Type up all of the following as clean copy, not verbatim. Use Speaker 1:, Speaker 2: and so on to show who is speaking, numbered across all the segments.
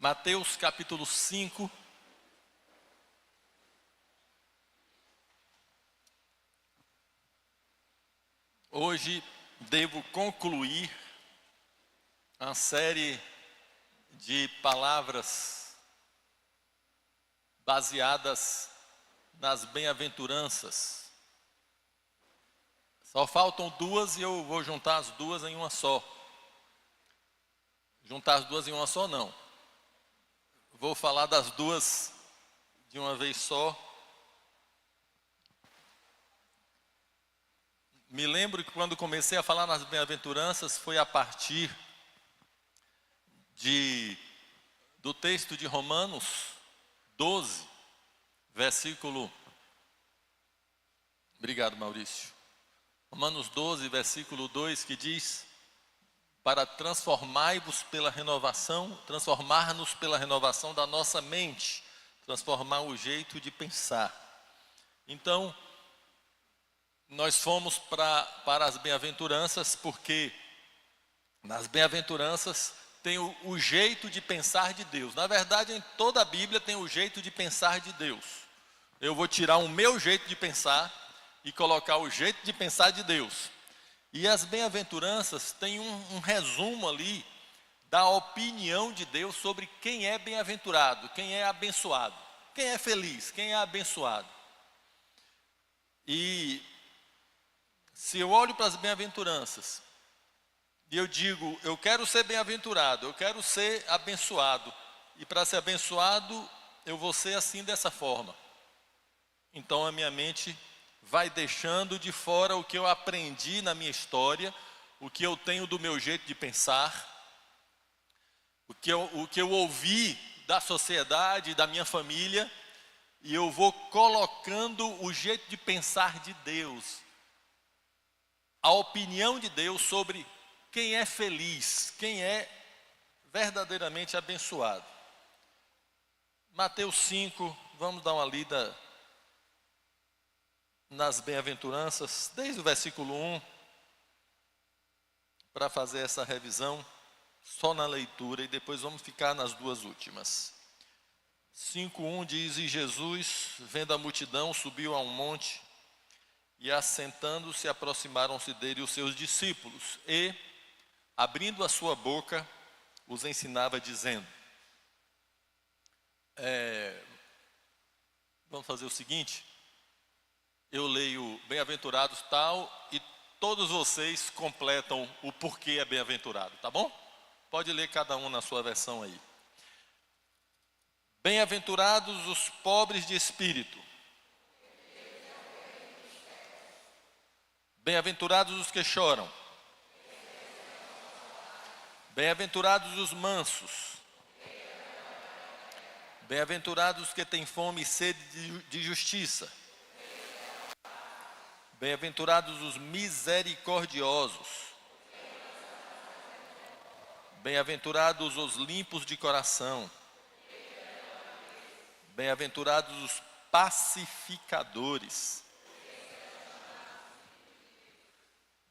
Speaker 1: Mateus capítulo 5. Hoje devo concluir uma série de palavras baseadas nas bem-aventuranças. Só faltam duas e eu vou juntar as duas em uma só. Juntar as duas em uma só não. Vou falar das duas de uma vez só. Me lembro que quando comecei a falar nas bem-aventuranças foi a partir do texto de Romanos 12, versículo... Obrigado, Maurício. Romanos 12, versículo 2, que diz: para transformar-nos pela renovação da nossa mente, transformar o jeito de pensar. Então, nós fomos para as bem-aventuranças, porque nas bem-aventuranças tem o jeito de pensar de Deus. Na verdade, em toda a Bíblia tem o jeito de pensar de Deus. Eu vou tirar o meu jeito de pensar e colocar o jeito de pensar de Deus. E as bem-aventuranças têm um resumo ali da opinião de Deus sobre quem é bem-aventurado, quem é abençoado, quem é feliz, quem é abençoado. E se eu olho para as bem-aventuranças e eu digo, eu quero ser bem-aventurado, eu quero ser abençoado, e para ser abençoado eu vou ser assim, dessa forma. Então a minha mente vai deixando de fora o que eu aprendi na minha história, o que eu tenho do meu jeito de pensar, o que eu ouvi da sociedade, da minha família, e eu vou colocando o jeito de pensar de Deus, a opinião de Deus sobre quem é feliz, quem é verdadeiramente abençoado. Mateus 5, vamos dar uma lida nas bem-aventuranças, desde o versículo 1, para fazer essa revisão, só na leitura, e depois vamos ficar nas duas últimas. 5:1 diz: e Jesus, vendo a multidão, subiu a um monte, e assentando-se, aproximaram-se dele os seus discípulos, e, abrindo a sua boca, os ensinava, dizendo... Vamos fazer o seguinte... Eu leio bem-aventurados tal, e todos vocês completam o porquê é bem-aventurado, tá bom? Pode ler cada um na sua versão aí. Bem-aventurados os pobres de espírito. Bem-aventurados os que choram. Bem-aventurados os mansos. Bem-aventurados os que têm fome e sede de justiça. Bem-aventurados os misericordiosos. Bem-aventurados os limpos de coração. Bem-aventurados os pacificadores.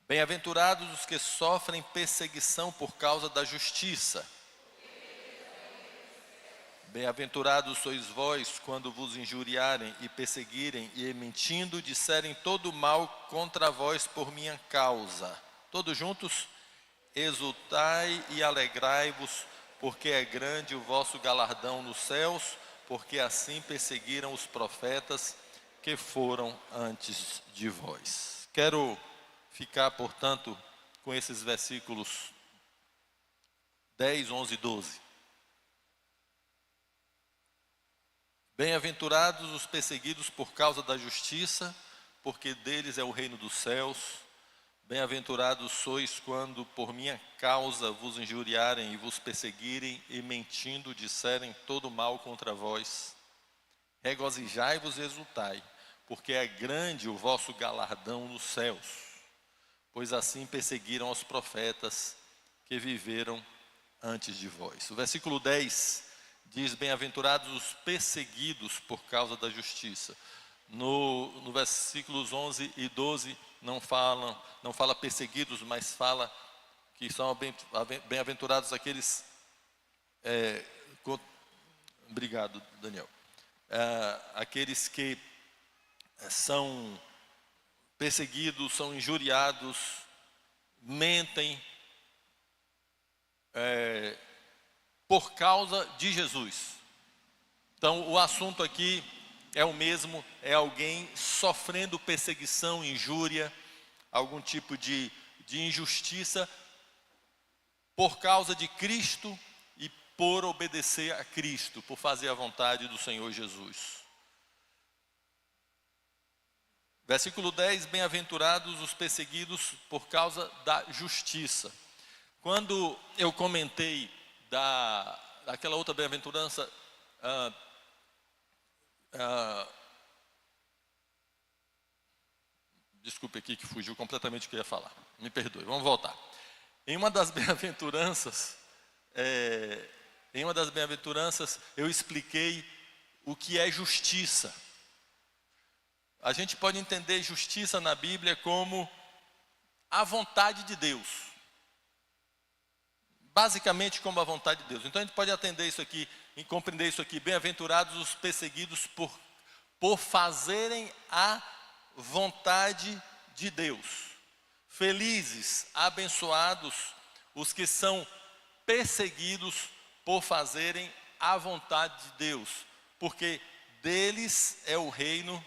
Speaker 1: Bem-aventurados os que sofrem perseguição por causa da justiça. Bem-aventurados sois vós quando vos injuriarem e perseguirem e mentindo disserem todo mal contra vós por minha causa. Todos juntos? Exultai e alegrai-vos, porque é grande o vosso galardão nos céus, porque assim perseguiram os profetas que foram antes de vós. Quero ficar, portanto, com esses versículos 10, 11 e 12. Bem-aventurados os perseguidos por causa da justiça, porque deles é o reino dos céus. Bem-aventurados sois quando por minha causa vos injuriarem e vos perseguirem e mentindo disserem todo mal contra vós. Regozijai-vos e exultai, porque é grande o vosso galardão nos céus, pois assim perseguiram os profetas que viveram antes de vós. O versículo 10 diz: bem-aventurados os perseguidos por causa da justiça. No versículos 11 e 12 não fala perseguidos, mas fala que são bem-aventurados aqueles Obrigado, Daniel. Aqueles que são perseguidos, são injuriados, mentem por causa de Jesus. Então, o assunto aqui é o mesmo, é alguém sofrendo perseguição, injúria, algum tipo de injustiça por causa de Cristo e por obedecer a Cristo, por fazer a vontade do Senhor Jesus. Versículo 10, bem-aventurados os perseguidos por causa da justiça. Quando eu comentei daquela outra bem-aventurança, desculpe aqui que fugiu completamente o que eu ia falar, me perdoe, vamos voltar. Em uma das bem-aventuranças, eu expliquei o que é justiça. A gente pode entender justiça na Bíblia como a vontade de Deus. Basicamente como a vontade de Deus. Então a gente pode atender isso aqui e compreender isso aqui. Bem-aventurados os perseguidos por fazerem a vontade de Deus. Felizes, abençoados os que são perseguidos por fazerem a vontade de Deus, porque deles é o reino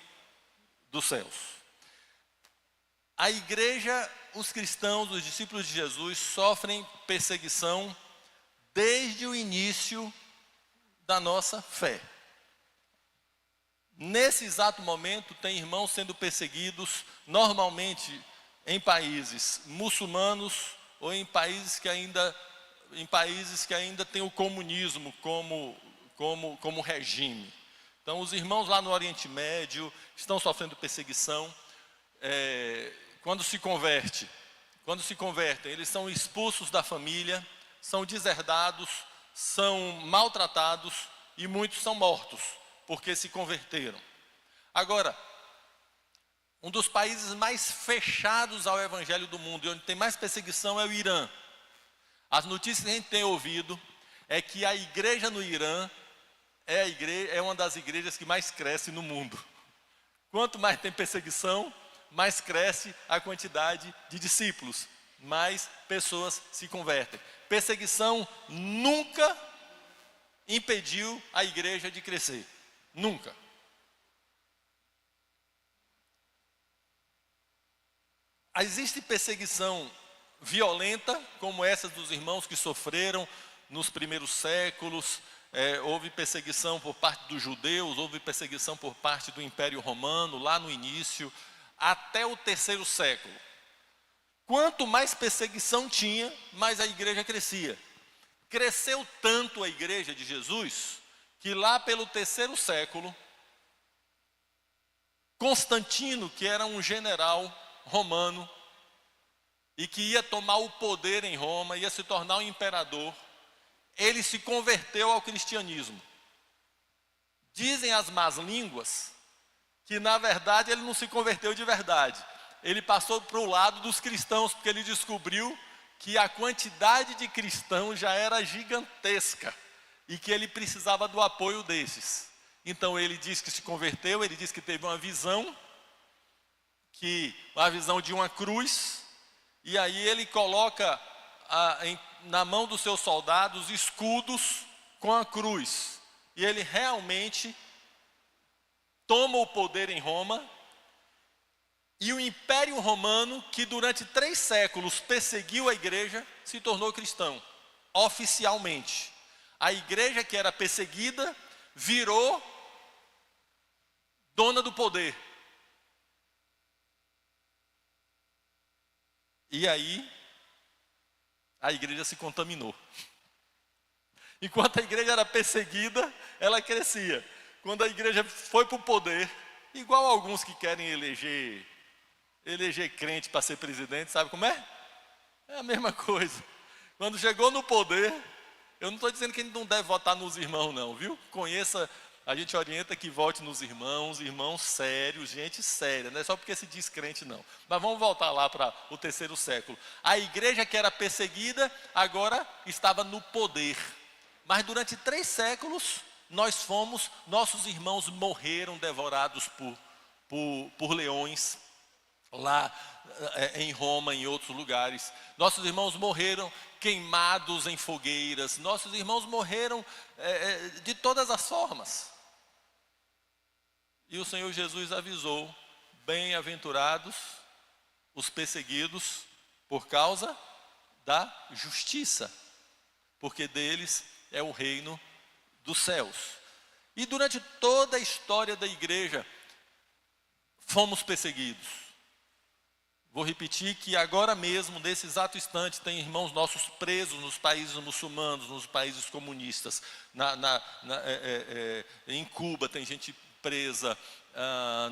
Speaker 1: dos céus. A igreja, os cristãos, os discípulos de Jesus sofrem perseguição desde o início da nossa fé. Nesse exato momento tem irmãos sendo perseguidos, normalmente em países muçulmanos ou em países que ainda têm o comunismo como regime. Então os irmãos lá no Oriente Médio estão sofrendo perseguição. Quando se convertem, eles são expulsos da família, são deserdados, são maltratados e muitos são mortos porque se converteram. Agora, um dos países mais fechados ao evangelho do mundo e onde tem mais perseguição é o Irã. As notícias que a gente tem ouvido é que a igreja no Irã é uma das igrejas que mais cresce no mundo. Quanto mais tem perseguição, mais cresce a quantidade de discípulos, mais pessoas se convertem. Perseguição nunca impediu a igreja de crescer. Nunca. Existe perseguição violenta, como essa dos irmãos que sofreram nos primeiros séculos. Houve perseguição por parte dos judeus, houve perseguição por parte do Império Romano, lá no início, até o 3º século. Quanto mais perseguição tinha, mais a igreja crescia. Cresceu tanto a igreja de Jesus, que lá pelo 3º século, Constantino, que era um general romano, e que ia tomar o poder em Roma, ia se tornar um imperador, ele se converteu ao cristianismo. Dizem as más línguas que na verdade ele não se converteu de verdade. Ele passou para o lado dos cristãos, porque ele descobriu que a quantidade de cristãos já era gigantesca e que ele precisava do apoio desses. Então ele disse que se converteu, ele disse que teve uma visão de uma cruz, e aí ele coloca na mão dos seus soldados escudos com a cruz, e ele realmente toma o poder em Roma, e o Império Romano, que durante 3 séculos perseguiu a igreja, se tornou cristão, oficialmente. A igreja que era perseguida virou dona do poder. E aí, a igreja se contaminou. Enquanto a igreja era perseguida, ela crescia. Quando a igreja foi para o poder, igual alguns que querem eleger crente para ser presidente, sabe como é? É a mesma coisa. Quando chegou no poder, eu não estou dizendo que a gente não deve votar nos irmãos não, viu? A gente orienta que vote nos irmãos sérios, gente séria, não é só porque se diz crente não. Mas vamos voltar lá para o 3º século. A igreja que era perseguida, agora estava no poder. Mas durante 3 séculos, nossos irmãos morreram devorados por leões, lá em Roma, em outros lugares. Nossos irmãos morreram queimados em fogueiras. Nossos irmãos morreram de todas as formas. E o Senhor Jesus avisou: bem-aventurados os perseguidos por causa da justiça, porque deles é o reino dos céus. E durante toda a história da igreja, fomos perseguidos. Vou repetir que agora mesmo, nesse exato instante, tem irmãos nossos presos nos países muçulmanos, nos países comunistas. Em Cuba tem gente presa,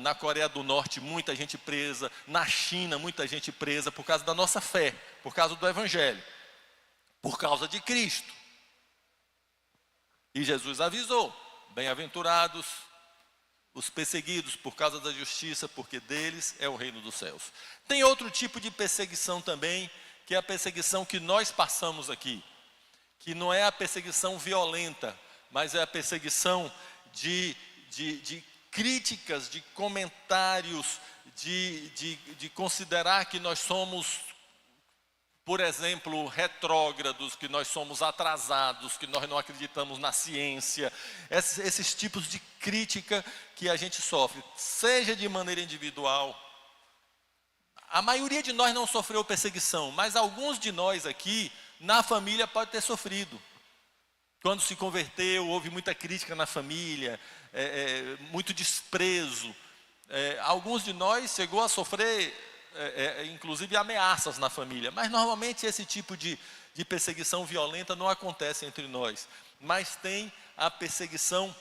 Speaker 1: na Coreia do Norte muita gente presa, na China muita gente presa por causa da nossa fé, por causa do Evangelho, por causa de Cristo. E Jesus avisou: bem-aventurados os perseguidos por causa da justiça, porque deles é o reino dos céus. Tem outro tipo de perseguição também, que é a perseguição que nós passamos aqui, que não é a perseguição violenta, mas é a perseguição de críticas, de comentários, de considerar que nós somos, por exemplo, retrógrados, que nós somos atrasados, que nós não acreditamos na ciência. Esses tipos de crítica que a gente sofre, seja de maneira individual. A maioria de nós não sofreu perseguição, mas alguns de nós aqui, na família, pode ter sofrido. Quando se converteu, houve muita crítica na família, muito desprezo. Alguns de nós chegou a sofrer, inclusive, ameaças na família. Mas, normalmente, esse tipo de perseguição violenta não acontece entre nós. Mas tem a perseguição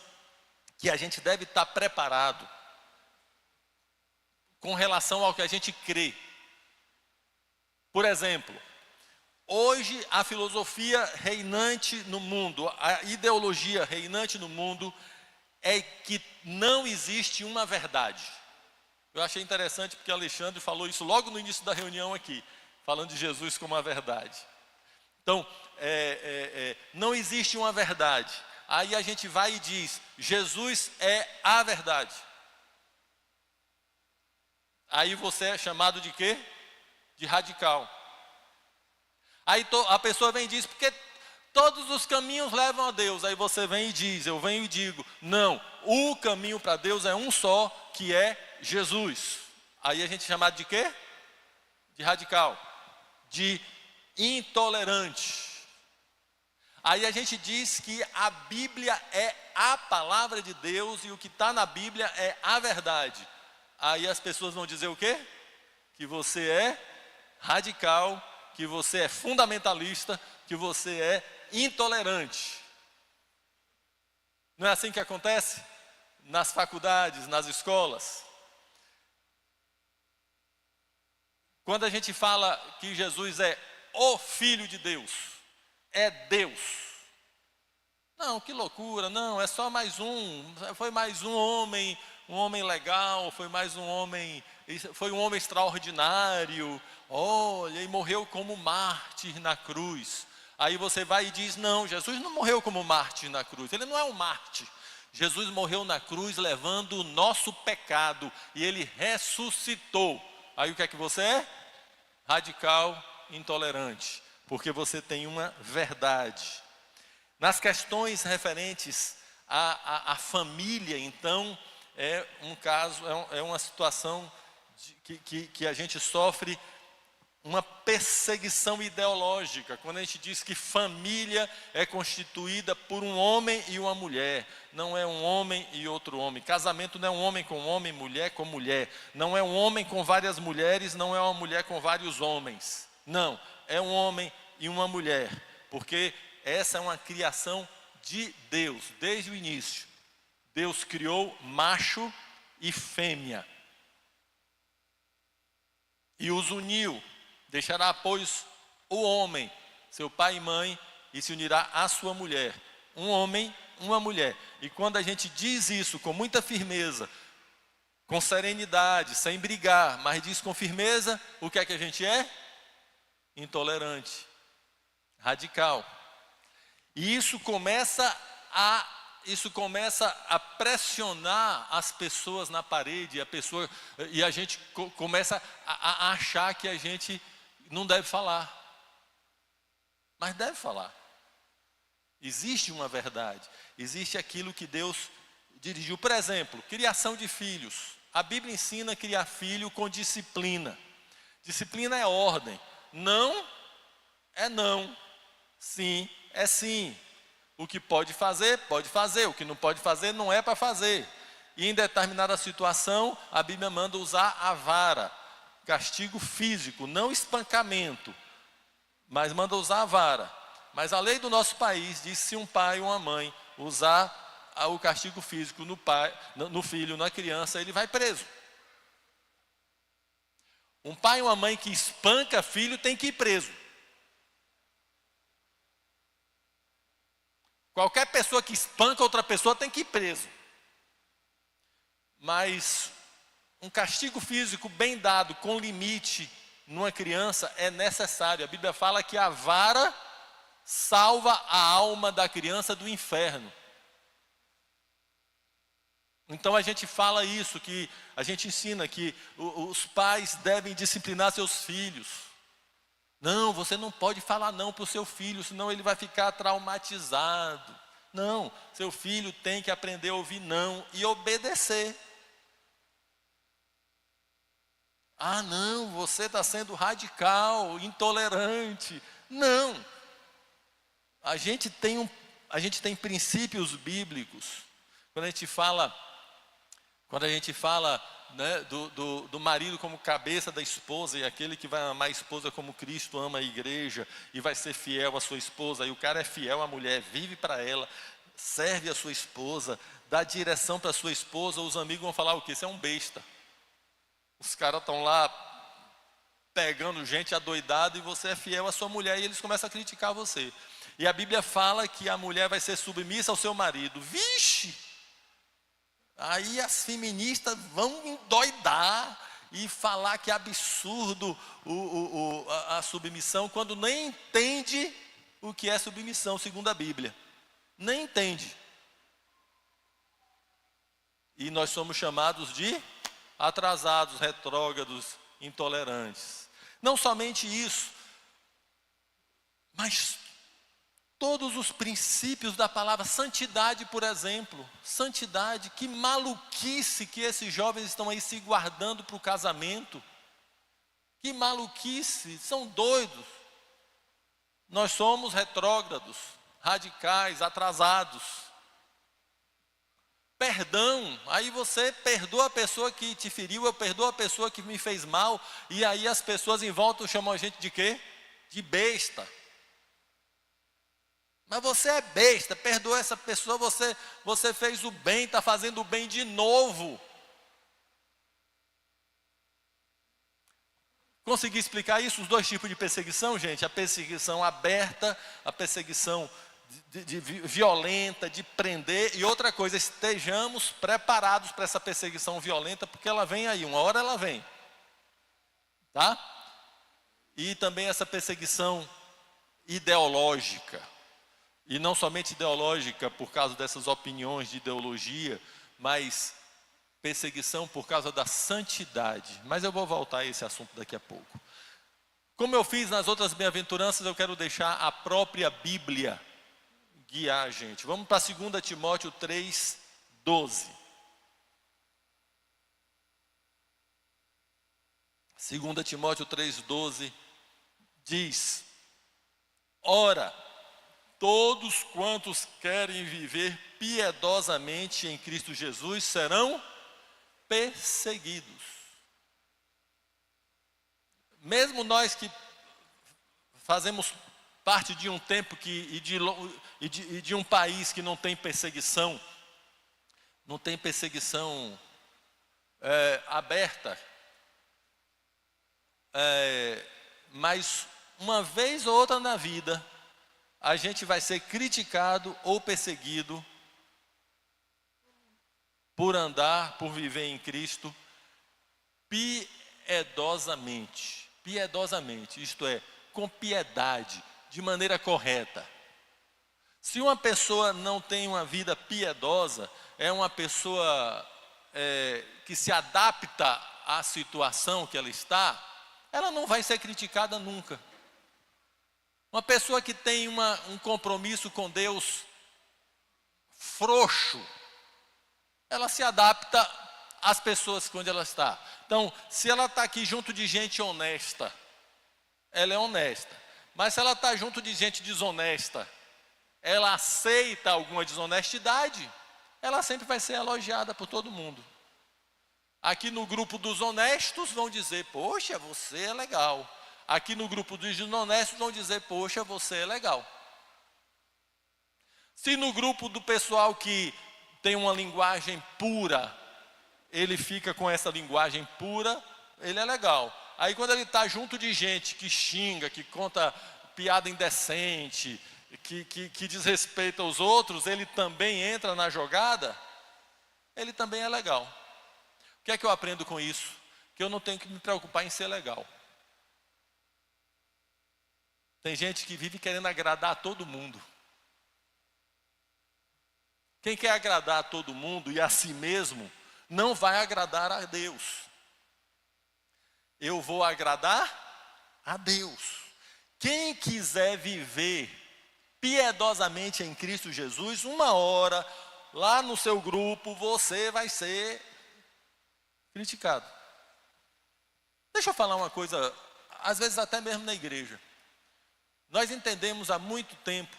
Speaker 1: que a gente deve estar preparado com relação ao que a gente crê. Por exemplo, hoje a filosofia reinante no mundo, a ideologia reinante no mundo é que não existe uma verdade. Eu achei interessante porque Alexandre falou isso logo no início da reunião aqui, falando de Jesus como a verdade. Então, não existe uma verdade. Aí a gente vai e diz: Jesus é a verdade. Aí você é chamado de quê? De radical. Aí a pessoa vem e diz: porque todos os caminhos levam a Deus. Aí você vem e diz, eu venho e digo: não, o caminho para Deus é um só, que é Jesus. Aí a gente é chamado de quê? De radical, de intolerante. Aí a gente diz que a Bíblia é a palavra de Deus e o que está na Bíblia é a verdade. Aí as pessoas vão dizer o quê? Que você é radical, que você é fundamentalista, que você é intolerante. Não é assim que acontece? Nas faculdades, nas escolas. Quando a gente fala que Jesus é o Filho de Deus, é Deus. Não, que loucura, não, é só mais um, foi mais um homem legal, foi um homem extraordinário, olha, e morreu como mártir na cruz. Aí você vai e diz: não, Jesus não morreu como mártir na cruz, ele não é um mártir. Jesus morreu na cruz levando o nosso pecado, e ele ressuscitou. Aí o que é que você é? Radical, intolerante, porque você tem uma verdade. Nas questões referentes à família, então, é um caso, é uma situação que a gente sofre uma perseguição ideológica, quando a gente diz que família é constituída por um homem e uma mulher, não é um homem e outro homem. Casamento não é um homem com homem, mulher com mulher. Não é um homem com várias mulheres, não é uma mulher com vários homens. Não, é um homem e uma mulher, porque essa é uma criação de Deus, desde o início. Deus criou macho e fêmea e os uniu. Deixará, pois, o homem, seu pai e mãe, e se unirá à sua mulher. Um homem, uma mulher. E quando a gente diz isso com muita firmeza, com serenidade, sem brigar, mas diz com firmeza, o que é que a gente é? Intolerante, radical. E isso começa a pressionar as pessoas na parede, e a gente começa a achar que a gente não deve falar. Mas deve falar. Existe uma verdade, existe aquilo que Deus dirigiu. Por exemplo, criação de filhos. A Bíblia ensina a criar filho com disciplina. Disciplina é ordem. Não é não. Sim é sim. O que pode fazer, pode fazer. O que não pode fazer, não é para fazer. E em determinada situação, a Bíblia manda usar a vara. Castigo físico, não espancamento. Mas manda usar a vara. Mas a lei do nosso país diz que se um pai ou uma mãe usar o castigo físico no filho, na criança, ele vai preso. Um pai ou uma mãe que espanca filho tem que ir preso. Qualquer pessoa que espanca outra pessoa tem que ir preso. Mas um castigo físico bem dado, com limite, numa criança é necessário. A Bíblia fala que a vara salva a alma da criança do inferno. Então a gente fala isso, que a gente ensina que os pais devem disciplinar seus filhos. Não, você não pode falar não para o seu filho, senão ele vai ficar traumatizado. Não, seu filho tem que aprender a ouvir não e obedecer. Ah, não, você está sendo radical, intolerante. Não. A gente tem princípios bíblicos. Quando a gente fala, né, do marido como cabeça da esposa, e aquele que vai amar a esposa como Cristo ama a igreja, e vai ser fiel à sua esposa, e o cara é fiel à mulher, vive para ela, serve a sua esposa, dá direção para a sua esposa, os amigos vão falar o quê? Você é um besta. Os caras estão lá pegando gente adoidada e você é fiel à sua mulher, e eles começam a criticar você. E a Bíblia fala que a mulher vai ser submissa ao seu marido. Vixe! Aí as feministas vão endoidar e falar que é absurdo a submissão, quando nem entende o que é submissão, segundo a Bíblia. Nem entende. E nós somos chamados de atrasados, retrógrados, intolerantes. Não somente isso, mas todos os princípios da palavra, santidade, por exemplo. Santidade, que maluquice que esses jovens estão aí se guardando para o casamento. Que maluquice, são doidos. Nós somos retrógrados, radicais, atrasados. Perdão, aí você perdoa a pessoa que te feriu, eu perdoo a pessoa que me fez mal, e aí as pessoas em volta chamam a gente de quê? De besta. Mas você é besta, perdoa essa pessoa, você fez o bem, está fazendo o bem de novo. Consegui explicar isso? Os dois tipos de perseguição, gente? A perseguição aberta, a perseguição de violenta, de prender. E outra coisa, estejamos preparados para essa perseguição violenta, porque ela vem aí, uma hora ela vem. Tá? E também essa perseguição ideológica. E não somente ideológica por causa dessas opiniões de ideologia, mas perseguição por causa da santidade. Mas eu vou voltar a esse assunto daqui a pouco. Como eu fiz nas outras bem-aventuranças, eu quero deixar a própria Bíblia guiar a gente. Vamos para 2 Timóteo 3:12. 2 Timóteo 3:12 diz: ora, todos quantos querem viver piedosamente em Cristo Jesus serão perseguidos. Mesmo nós que fazemos parte de um tempo e de um país que não tem perseguição aberta, mas uma vez ou outra na vida, a gente vai ser criticado ou perseguido por viver em Cristo piedosamente. Piedosamente, isto é, com piedade, de maneira correta. Se uma pessoa não tem uma vida piedosa, é uma pessoa que se adapta à situação que ela está, ela não vai ser criticada nunca. Uma pessoa que tem um compromisso com Deus frouxo, ela se adapta às pessoas onde ela está. Então, se ela está aqui junto de gente honesta, ela é honesta. Mas se ela está junto de gente desonesta, ela aceita alguma desonestidade, ela sempre vai ser elogiada por todo mundo. Aqui no grupo dos honestos vão dizer, poxa, você é legal. Aqui no grupo dos desonestos vão dizer, poxa, você é legal. Se no grupo do pessoal que tem uma linguagem pura, ele fica com essa linguagem pura, ele é legal. Aí quando ele está junto de gente que xinga, que conta piada indecente, que desrespeita os outros, ele também entra na jogada, ele também é legal. O que é que eu aprendo com isso? Que eu não tenho que me preocupar em ser legal. Tem gente que vive querendo agradar a todo mundo. Quem quer agradar a todo mundo e a si mesmo, não vai agradar a Deus. Eu vou agradar a Deus. Quem quiser viver piedosamente em Cristo Jesus, uma hora, lá no seu grupo, você vai ser criticado. Deixa eu falar uma coisa, às vezes até mesmo na igreja. Nós entendemos há muito tempo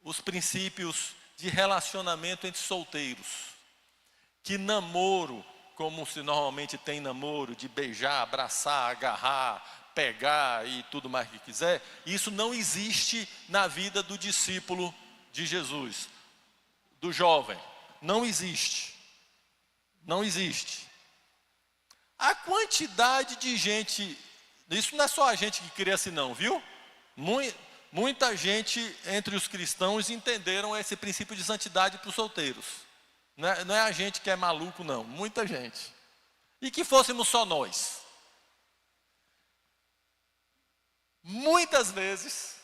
Speaker 1: os princípios de relacionamento entre solteiros. Que namoro, como se normalmente tem namoro, de beijar, abraçar, agarrar, pegar e tudo mais que quiser, isso não existe na vida do discípulo de Jesus, do jovem. Não existe. Não existe. A quantidade de gente, isso não é só a gente que cria assim não, viu? Muita gente entre os cristãos entenderam esse princípio de santidade para os solteiros. Não é a gente que é maluco, não. Muita gente. E que fôssemos só nós. Muitas vezes,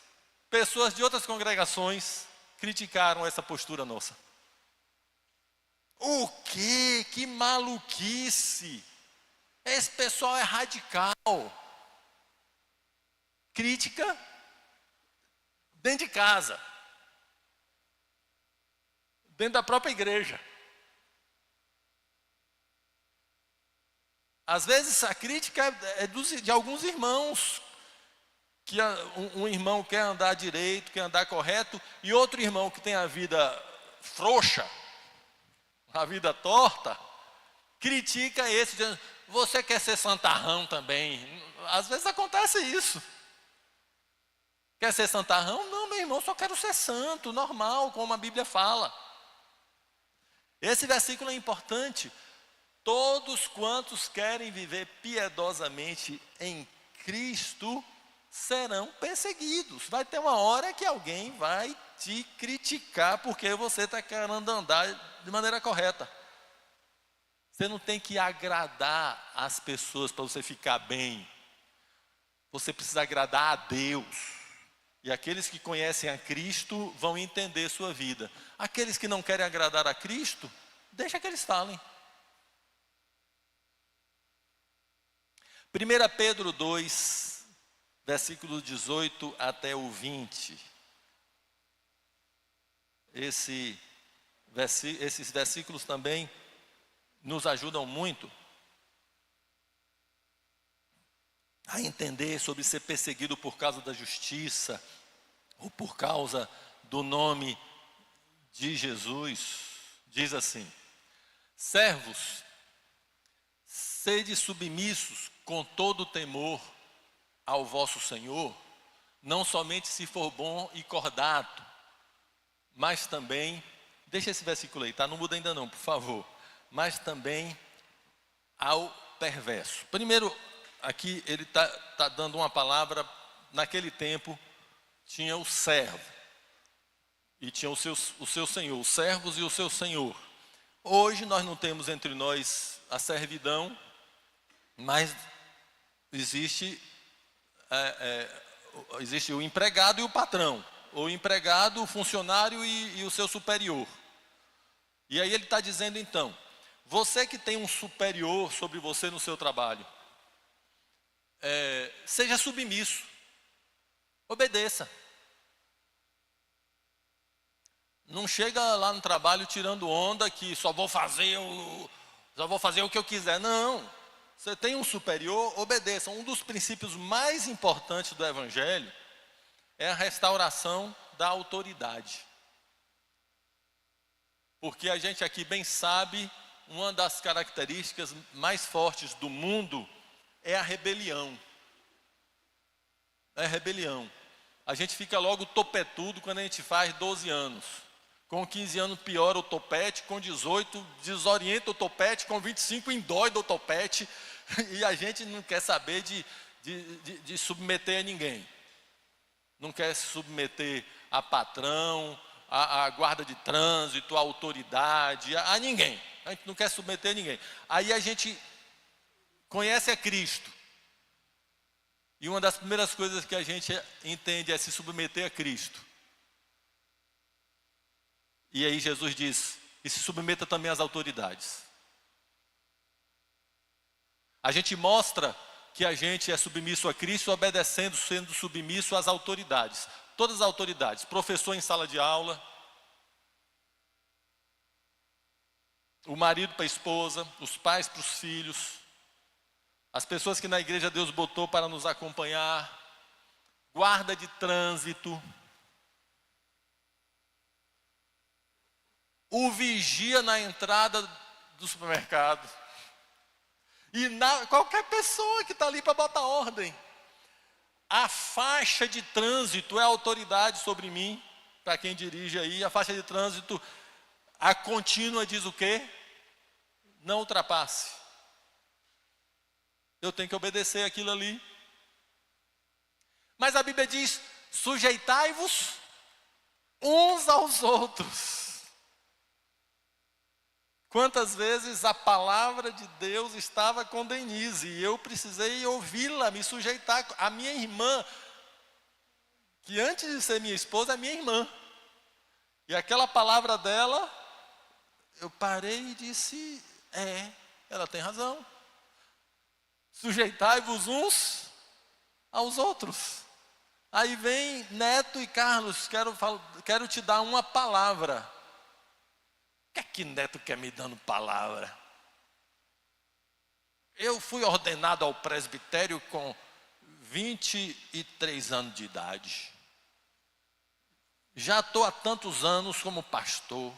Speaker 1: pessoas de outras congregações criticaram essa postura nossa. O quê? Que maluquice! Esse pessoal é radical. Crítica dentro de casa. Dentro da própria igreja. Às vezes a crítica é de alguns irmãos, que um irmão quer andar direito, quer andar correto, e outro irmão que tem a vida frouxa, a vida torta, critica esse, dizendo, você quer ser santarrão também. Às vezes acontece isso. Quer ser santarrão? Não, meu irmão, só quero ser santo, normal, como a Bíblia fala. Esse versículo é importante. Todos quantos querem viver piedosamente em Cristo serão perseguidos. Vai ter uma hora que alguém vai te criticar porque você está querendo andar de maneira correta. Você não tem que agradar as pessoas para você ficar bem. Você precisa agradar a Deus. E aqueles que conhecem a Cristo vão entender sua vida. Aqueles que não querem agradar a Cristo, deixa que eles falem. 1 Pedro 2, versículo 18 até o 20. Esses versículos também nos ajudam muito a entender sobre ser perseguido por causa da justiça ou por causa do nome de Jesus. Diz assim: servos, sede submissos com todo temor ao vosso Senhor, não somente se for bom e cordato, mas também, deixa esse versículo aí, tá? Não muda ainda não, por favor. Mas também ao perverso. Primeiro, aqui ele tá dando uma palavra. Naquele tempo tinha o servo e tinha o seu senhor, os servos e o seu senhor. Hoje nós não temos entre nós a servidão, mas existe o empregado e o patrão. o empregado, o funcionário e o seu superior. E aí ele está dizendo então, você que tem um superior sobre você no seu trabalho, seja submisso, obedeça. Não chega lá no trabalho tirando onda que só vou fazer o que eu quiser. Não, você tem um superior, obedeça. Um dos princípios mais importantes do Evangelho é a restauração da autoridade. Porque a gente aqui bem sabe, uma das características mais fortes do mundo é a rebelião. É a rebelião. A gente fica logo topetudo quando a gente faz 12 anos. Com 15 anos piora o topete, com 18 desorienta o topete, com 25 endóida o topete, e a gente não quer saber de submeter a ninguém. Não quer se submeter a patrão, a guarda de trânsito, a autoridade, a ninguém. A gente não quer submeter a ninguém. Aí a gente conhece a Cristo. E uma das primeiras coisas que a gente entende é se submeter a Cristo. E aí Jesus diz, e se submeta também às autoridades. A gente mostra que a gente é submisso a Cristo, obedecendo, sendo submisso às autoridades. Todas as autoridades, professor em sala de aula, o marido para a esposa, os pais para os filhos, as pessoas que na igreja Deus botou para nos acompanhar, guarda de trânsito, o vigia na entrada do supermercado, e qualquer pessoa que está ali para botar ordem. A faixa de trânsito é autoridade sobre mim, para quem dirige aí. A faixa de trânsito, a contínua diz o quê? Não ultrapasse. Eu tenho que obedecer aquilo ali. Mas a Bíblia diz, sujeitai-vos uns aos outros. Quantas vezes a palavra de Deus estava com Denise e eu precisei ouvi-la, me sujeitar. A minha irmã, que antes de ser minha esposa, é minha irmã. E aquela palavra dela, eu parei e disse, ela tem razão. Sujeitai-vos uns aos outros. Aí vem Neto e Carlos, quero te dar uma palavra. O que é que Neto quer me dando palavra? Eu fui ordenado ao presbitério com 23 anos de idade. Já estou há tantos anos como pastor.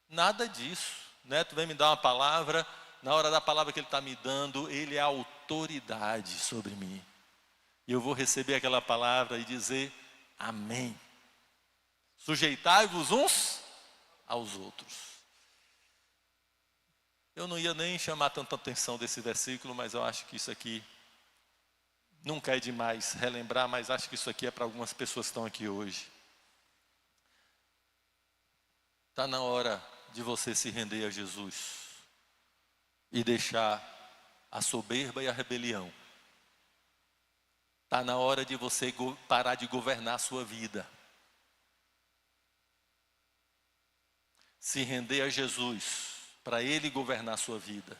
Speaker 1: Nada disso. Neto vem me dar uma palavra, na hora da palavra que ele está me dando, ele é autoridade sobre mim. E eu vou receber aquela palavra e dizer, amém. Sujeitai-vos uns aos outros. Eu não ia nem chamar tanta atenção desse versículo, mas eu acho que isso aqui nunca é demais relembrar, mas acho que isso aqui é para algumas pessoas que estão aqui hoje. Está na hora de você se render a Jesus e deixar a soberba e a rebelião. Está na hora de você parar de governar a sua vida. Se render a Jesus, para Ele governar a sua vida.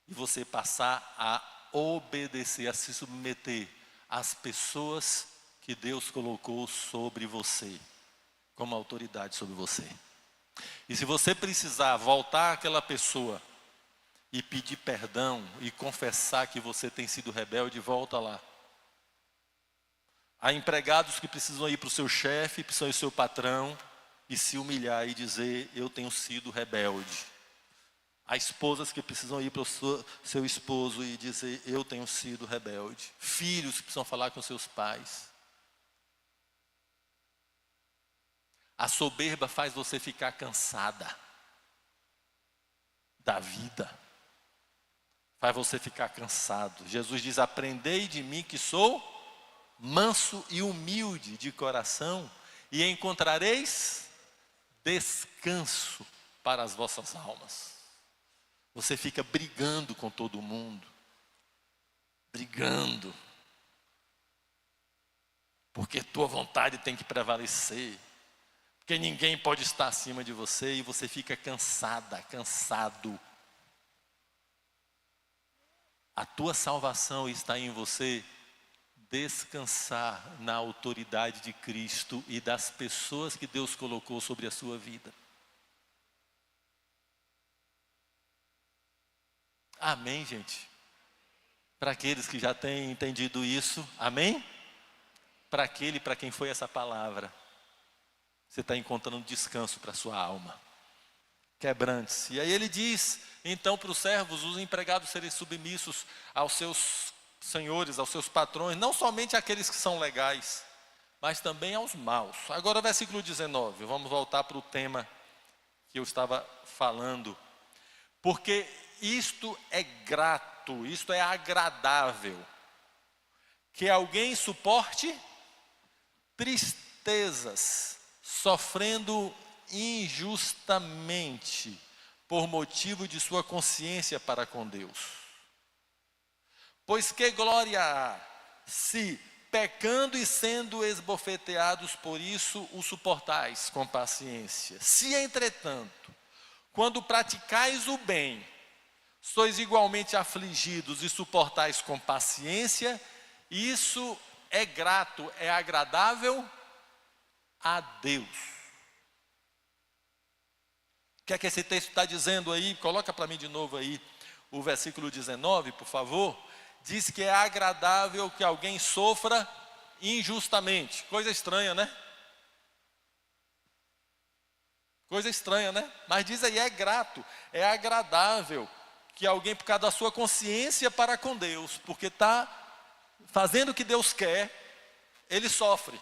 Speaker 1: E você passar a obedecer, a se submeter às pessoas que Deus colocou sobre você, como autoridade sobre você. E se você precisar voltar àquela pessoa e pedir perdão e confessar que você tem sido rebelde, volta lá. Há empregados que precisam ir para o seu chefe, precisam ir para o seu patrão e se humilhar e dizer, eu tenho sido rebelde. Há esposas que precisam ir para o seu esposo e dizer, eu tenho sido rebelde. Filhos que precisam falar com seus pais. A soberba faz você ficar cansada da vida. Faz você ficar cansado. Jesus diz, aprendei de mim que sou manso e humilde de coração, e encontrareis descanso para as vossas almas. Você fica brigando com todo mundo. Brigando. porque tua vontade tem que prevalecer, porque ninguém pode estar acima de você e você fica cansada, cansado. A tua salvação está em você descansar na autoridade de Cristo e das pessoas que Deus colocou sobre a sua vida. Amém, gente? Para aqueles que já têm entendido isso, amém? Para aquele para quem foi essa palavra, você está encontrando descanso para a sua alma. Quebrante-se. E aí ele diz, então, para os servos, os empregados serem submissos aos seus senhores, aos seus patrões, não somente àqueles que são legais, mas também aos maus. Agora, versículo 19, vamos voltar para o tema que eu estava falando. Porque isto é grato, isto é agradável, que alguém suporte tristezas, sofrendo injustamente, por motivo de sua consciência para com Deus. Pois que glória há, se, pecando e sendo esbofeteados por isso, o suportais com paciência. Se, entretanto, quando praticais o bem, sois igualmente afligidos e suportais com paciência, isso é grato, é agradável a Deus. O que é que esse texto está dizendo aí? Coloca para mim de novo aí o versículo 19, por favor. Diz que é agradável que alguém sofra injustamente. Coisa estranha, né? Coisa estranha, né? Mas diz aí, é grato, é agradável que alguém, por causa da sua consciência para com Deus, porque está fazendo o que Deus quer, ele sofre.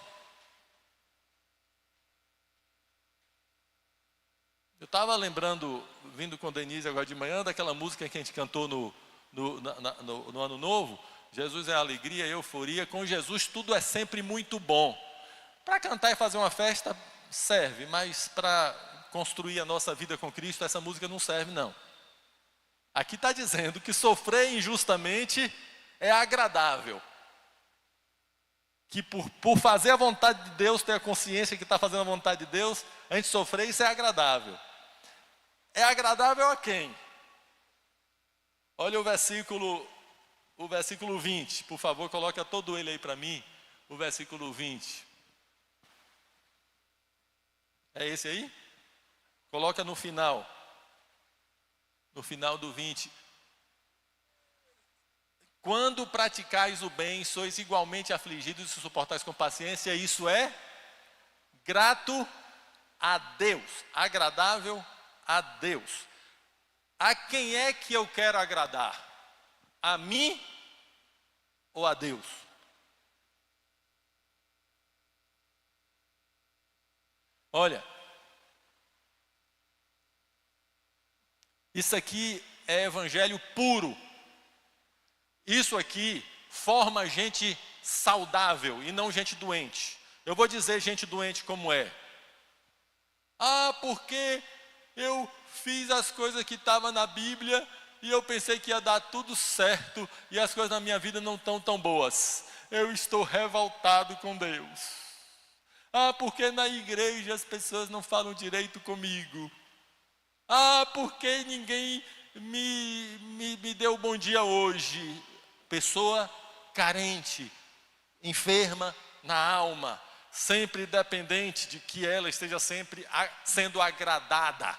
Speaker 1: Eu estava lembrando, vindo com Denise agora de manhã, daquela música que a gente cantou no Ano Novo, Jesus é alegria, euforia, com Jesus tudo é sempre muito bom. Para cantar e fazer uma festa serve, mas para construir a nossa vida com Cristo, essa música não serve não. Aqui está dizendo que sofrer injustamente é agradável. Que por fazer a vontade de Deus, ter a consciência que está fazendo a vontade de Deus, a gente sofrer, isso é agradável. É agradável a quem? Olha o versículo 20, por favor, coloca todo ele aí para mim, o versículo 20. É esse aí? Coloca no final do 20. Quando praticais o bem, sois igualmente afligidos e suportais com paciência, isso é grato a Deus, agradável a Deus. A quem é que eu quero agradar? A mim ou a Deus? Olha, isso aqui é evangelho puro. Isso aqui forma gente saudável e não gente doente. Eu vou dizer gente doente como é. Ah, porque eu fiz as coisas que estavam na Bíblia e eu pensei que ia dar tudo certo e as coisas na minha vida não estão tão boas. Eu estou revoltado com Deus. Ah, porque na igreja as pessoas não falam direito comigo. Ah, porque ninguém me deu bom dia hoje. Pessoa carente, enferma na alma, sempre dependente de que ela esteja sempre sendo agradada.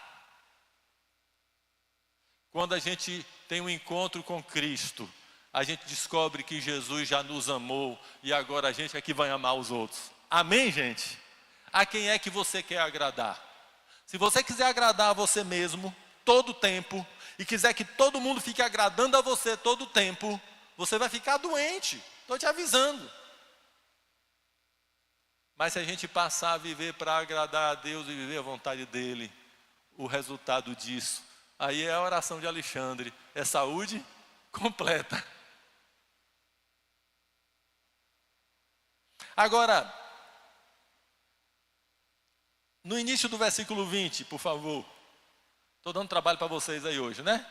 Speaker 1: Quando a gente tem um encontro com Cristo, a gente descobre que Jesus já nos amou e agora a gente é que vai amar os outros. Amém, gente? A quem é que você quer agradar? Se você quiser agradar a você mesmo todo o tempo e quiser que todo mundo fique agradando a você todo o tempo, você vai ficar doente. Estou te avisando. Mas se a gente passar a viver para agradar a Deus e viver a vontade dEle, o resultado disso, aí é a oração de Alexandre, é saúde completa. Agora, no início do versículo 20, por favor. Estou dando trabalho para vocês aí hoje, né?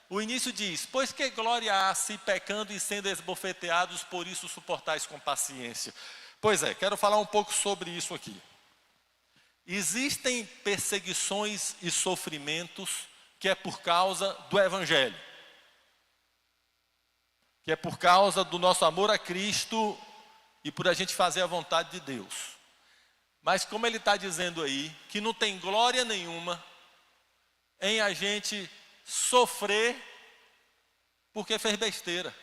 Speaker 1: O início diz, pois que glória há se pecando e sendo esbofeteados, por isso suportais com paciência. Pois é, quero falar um pouco sobre isso aqui. Existem perseguições e sofrimentos que é por causa do Evangelho, que é por causa do nosso amor a Cristo e por a gente fazer a vontade de Deus. Mas como ele está dizendo aí, que não tem glória nenhuma em a gente sofrer porque fez besteira,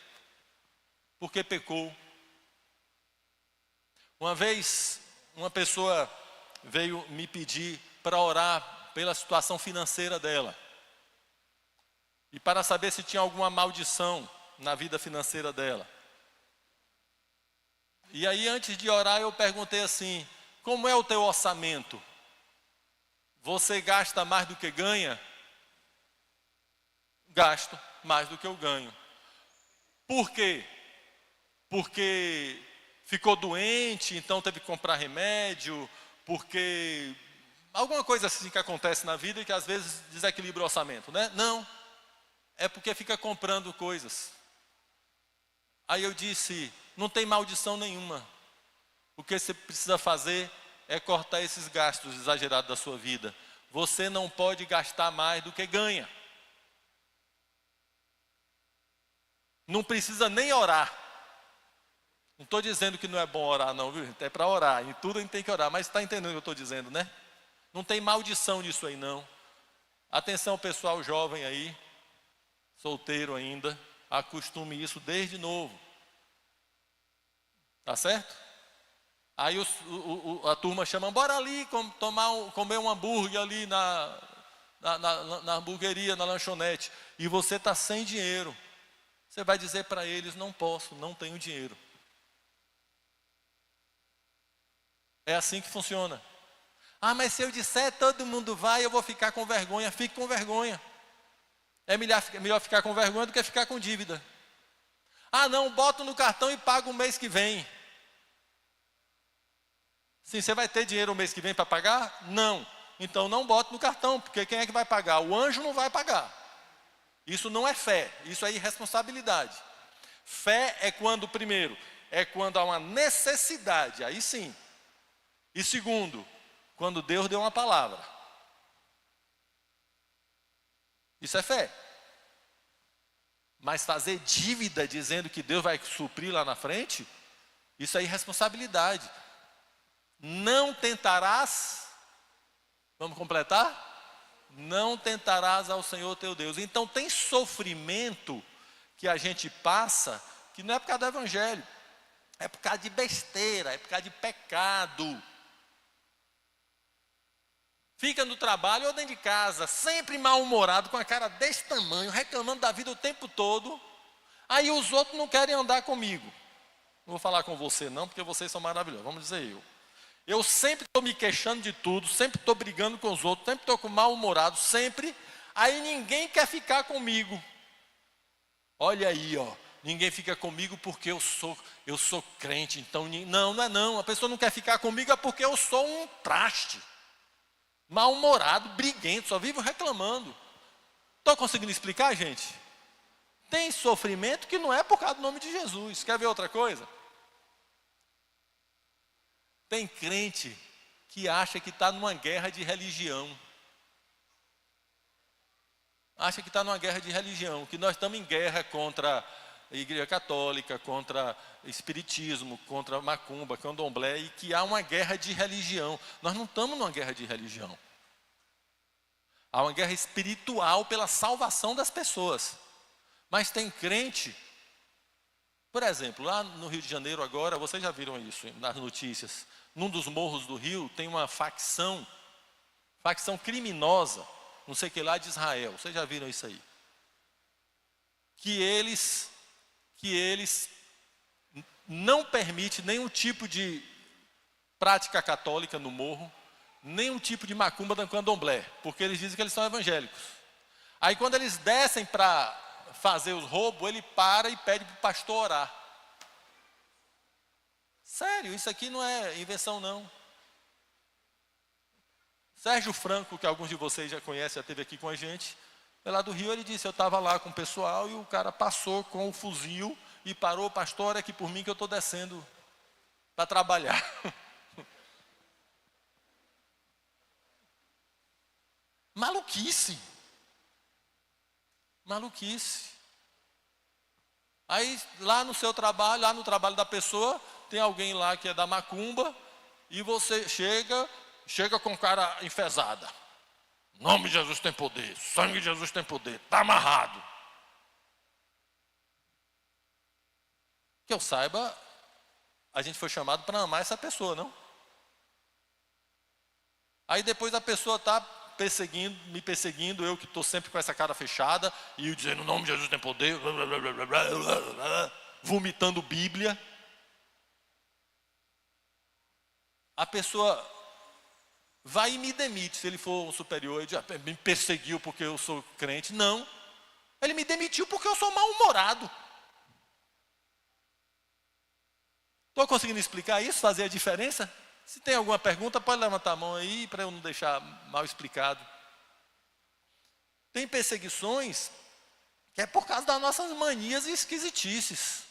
Speaker 1: porque pecou. Uma vez, uma pessoa veio me pedir para orar pela situação financeira dela. E para saber se tinha alguma maldição na vida financeira dela. E aí, antes de orar, eu perguntei assim: como é o teu orçamento? Você gasta mais do que ganha? Gasto mais do que eu ganho. Por quê? Porque ficou doente, então teve que comprar remédio, porque alguma coisa assim que acontece na vida e que às vezes desequilibra o orçamento, né? Não, é porque fica comprando coisas. Aí eu disse: não tem maldição nenhuma. O que você precisa fazer é cortar esses gastos exagerados da sua vida. Você não pode gastar mais do que ganha. Não precisa nem orar. Não estou dizendo que não é bom orar não, viu? É para orar, em tudo a gente tem que orar. Mas está entendendo o que eu estou dizendo, né? Não tem maldição nisso aí não. Atenção pessoal jovem aí, solteiro ainda, acostume isso desde novo. Tá certo? Aí a turma chama: bora ali comer um hambúrguer ali na hamburgueria, na lanchonete. E você está sem dinheiro. Você vai dizer para eles: não posso, não tenho dinheiro. É assim que funciona. Ah, mas se eu disser todo mundo vai, eu vou ficar com vergonha. Fique com vergonha. É melhor ficar com vergonha do que ficar com dívida. Ah não, boto no cartão e pago o mês que vem. Sim, você vai ter dinheiro o mês que vem para pagar? Não. Então não bote no cartão, porque quem é que vai pagar? O anjo não vai pagar. Isso não é fé, isso é irresponsabilidade. Fé é quando, primeiro, é quando há uma necessidade, aí sim. E segundo, quando Deus deu uma palavra. Isso é fé. Mas fazer dívida dizendo que Deus vai suprir lá na frente, isso é irresponsabilidade. Não tentarás, vamos completar? Não tentarás ao Senhor teu Deus. Então tem sofrimento que a gente passa, que não é por causa do Evangelho, é por causa de besteira, é por causa de pecado. Fica no trabalho ou dentro de casa, sempre mal-humorado, com a cara desse tamanho, reclamando da vida o tempo todo. Aí os outros não querem andar comigo. Não vou falar com você não, porque vocês são maravilhosos, vamos dizer eu. Eu sempre estou me queixando de tudo, sempre estou brigando com os outros, sempre estou com mal-humorado, sempre. Aí ninguém quer ficar comigo. Olha aí, ó, ninguém fica comigo porque eu sou crente, então não é não. A pessoa não quer ficar comigo é porque eu sou um traste. Mal-humorado, briguento, só vivo reclamando. Estou conseguindo explicar, gente? Tem sofrimento que não é por causa do nome de Jesus. Quer ver outra coisa? Tem crente que acha que está numa guerra de religião. Acha que está numa guerra de religião, que nós estamos em guerra contra a Igreja Católica, contra Espiritismo, contra Macumba, Candomblé, e que há uma guerra de religião. Nós não estamos numa guerra de religião. Há uma guerra espiritual pela salvação das pessoas. Mas tem crente, por exemplo, lá no Rio de Janeiro agora, vocês já viram isso nas notícias, num dos morros do Rio tem uma facção criminosa, não sei o que lá, de Israel. Vocês já viram isso aí? Que eles não permitem nenhum tipo de prática católica no morro, nenhum tipo de macumba da candomblé, porque eles dizem que eles são evangélicos. Aí quando eles descem para fazer os roubos, ele para e pede para o pastor orar. Sério, isso aqui não é invenção não. Sérgio Franco, que alguns de vocês já conhecem, já esteve aqui com a gente, lá do Rio, ele disse: eu estava lá com o pessoal e o cara passou com o fuzil e parou: pastor, é aqui por mim que eu estou descendo. para trabalhar. Maluquice. Maluquice. Aí lá no seu trabalho, lá no trabalho da pessoa, tem alguém lá que é da macumba, e você chega com cara enfesada. Nome de Jesus tem poder, sangue de Jesus tem poder, está amarrado. Que eu saiba, a gente foi chamado para amar essa pessoa, não? Aí depois a pessoa está me perseguindo, eu que estou sempre com essa cara fechada, e eu dizendo, o nome de Jesus tem poder, vomitando Bíblia. A pessoa vai e me demite, se ele for um superior, ele diz, me perseguiu porque eu sou crente. Não, ele me demitiu porque eu sou mal-humorado. Estou conseguindo explicar isso, fazer a diferença? Se tem alguma pergunta, pode levantar a mão aí, para eu não deixar mal explicado. Tem perseguições que é por causa das nossas manias e esquisitices.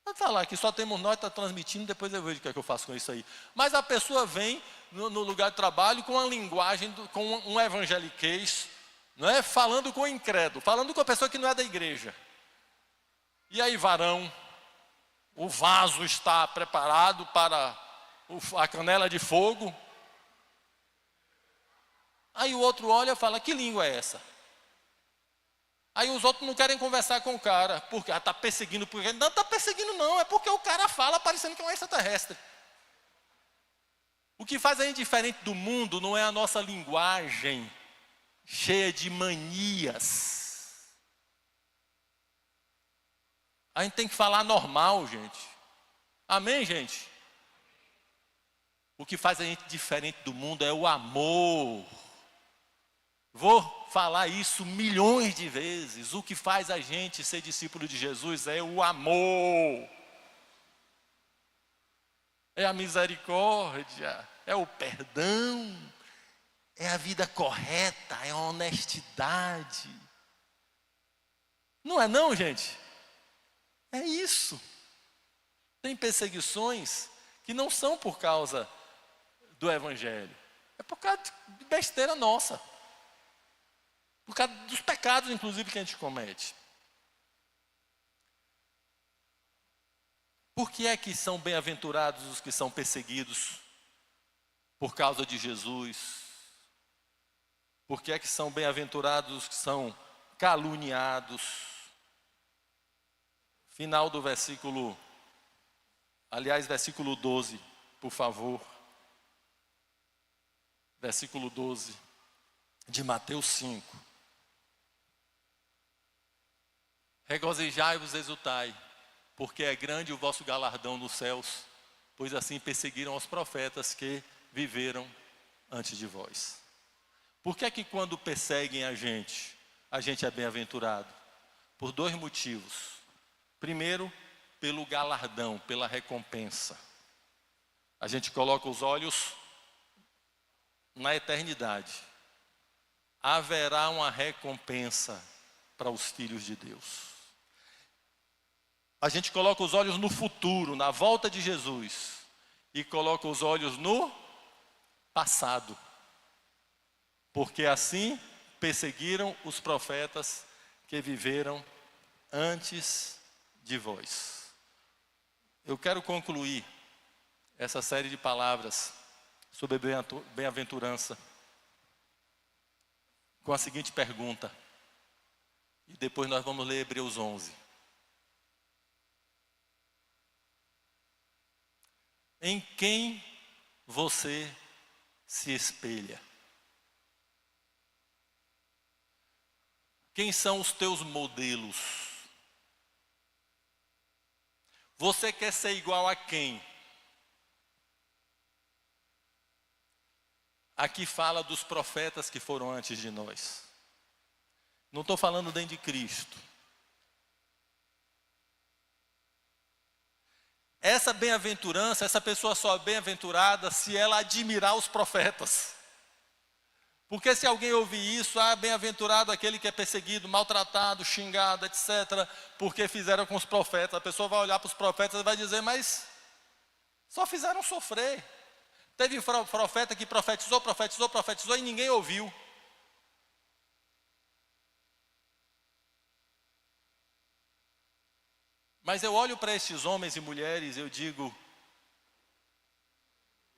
Speaker 1: Vou falar que só temos nós, está transmitindo, depois eu vejo o que é que eu faço com isso aí. Mas a pessoa vem no lugar de trabalho com uma linguagem, com um evangeliquez, não é? Falando com o incrédulo, falando com a pessoa que não é da igreja. E aí, varão, o vaso está preparado para a canela de fogo. Aí o outro olha e fala, que língua é essa? Aí os outros não querem conversar com o cara, porque está perseguindo, porque não está perseguindo não, é porque o cara fala parecendo que é um extraterrestre. O que faz a gente diferente do mundo não é a nossa linguagem cheia de manias. A gente tem que falar normal, gente. Amém, gente? O que faz a gente diferente do mundo é o amor. Vou falar isso milhões de vezes. O que faz a gente ser discípulo de Jesus é o amor. É a misericórdia, é o perdão, é a vida correta, é a honestidade. Não é não, gente? É isso. Tem perseguições que não são por causa do evangelho. É por causa de besteira nossa. Por causa dos pecados, inclusive, que a gente comete. Por que é que são bem-aventurados os que são perseguidos por causa de Jesus? Por que é que são bem-aventurados os que são caluniados? Final do versículo, versículo 12, por favor. Versículo 12 de Mateus 5. Regozijai-vos, exultai, porque é grande o vosso galardão nos céus, pois assim perseguiram os profetas que viveram antes de vós. Por que é que quando perseguem a gente é bem-aventurado? Por dois motivos. Primeiro, pelo galardão, pela recompensa. A gente coloca os olhos na eternidade. Haverá uma recompensa para os filhos de Deus. A gente coloca os olhos no futuro, na volta de Jesus, e coloca os olhos no passado. Porque assim perseguiram os profetas que viveram antes de vós. Eu quero concluir essa série de palavras sobre bem-aventurança com a seguinte pergunta, e depois nós vamos ler Hebreus 11. Em quem você se espelha? Quem são os teus modelos? Você quer ser igual a quem? Aqui fala dos profetas que foram antes de nós. Não estou falando nem de Cristo. Essa bem-aventurança, essa pessoa só é bem-aventurada se ela admirar os profetas. Porque se alguém ouvir isso, bem-aventurado aquele que é perseguido, maltratado, xingado, etc., porque fizeram com os profetas. A pessoa vai olhar para os profetas e vai dizer, mas só fizeram sofrer. Teve profeta que profetizou, profetizou, profetizou e ninguém ouviu. Mas eu olho para estes homens e mulheres e eu digo,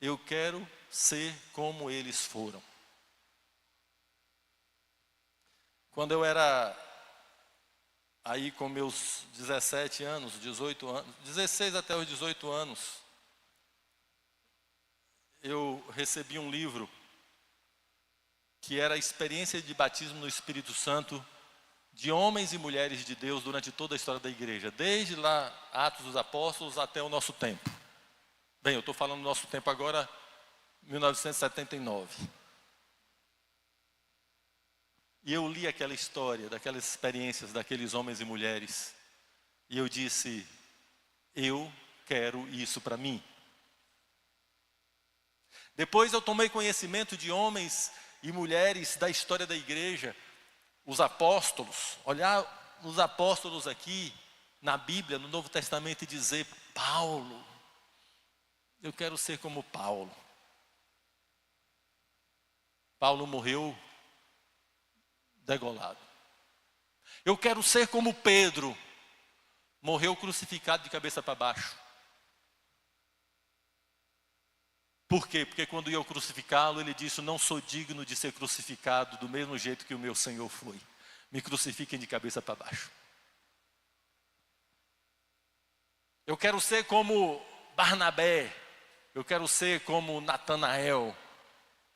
Speaker 1: eu quero ser como eles foram. Quando eu era aí com meus 17 anos, 18 anos, 16 até os 18 anos, eu recebi um livro que era a experiência de batismo no Espírito Santo de homens e mulheres de Deus durante toda a história da igreja, desde lá Atos dos Apóstolos até o nosso tempo. Bem, eu estou falando do nosso tempo agora, 1979. E eu li aquela história, daquelas experiências daqueles homens e mulheres, e eu disse, eu quero isso para mim. Depois eu tomei conhecimento de homens e mulheres da história da igreja, os apóstolos, olhar os apóstolos aqui na Bíblia, no Novo Testamento e dizer, Paulo, eu quero ser como Paulo. Paulo morreu degolado. Eu quero ser como Pedro, morreu crucificado de cabeça para baixo. Por quê? Porque quando iam crucificá-lo, ele disse, não sou digno de ser crucificado do mesmo jeito que o meu Senhor foi. Me crucifiquem de cabeça para baixo. Eu quero ser como Barnabé, eu quero ser como Natanael,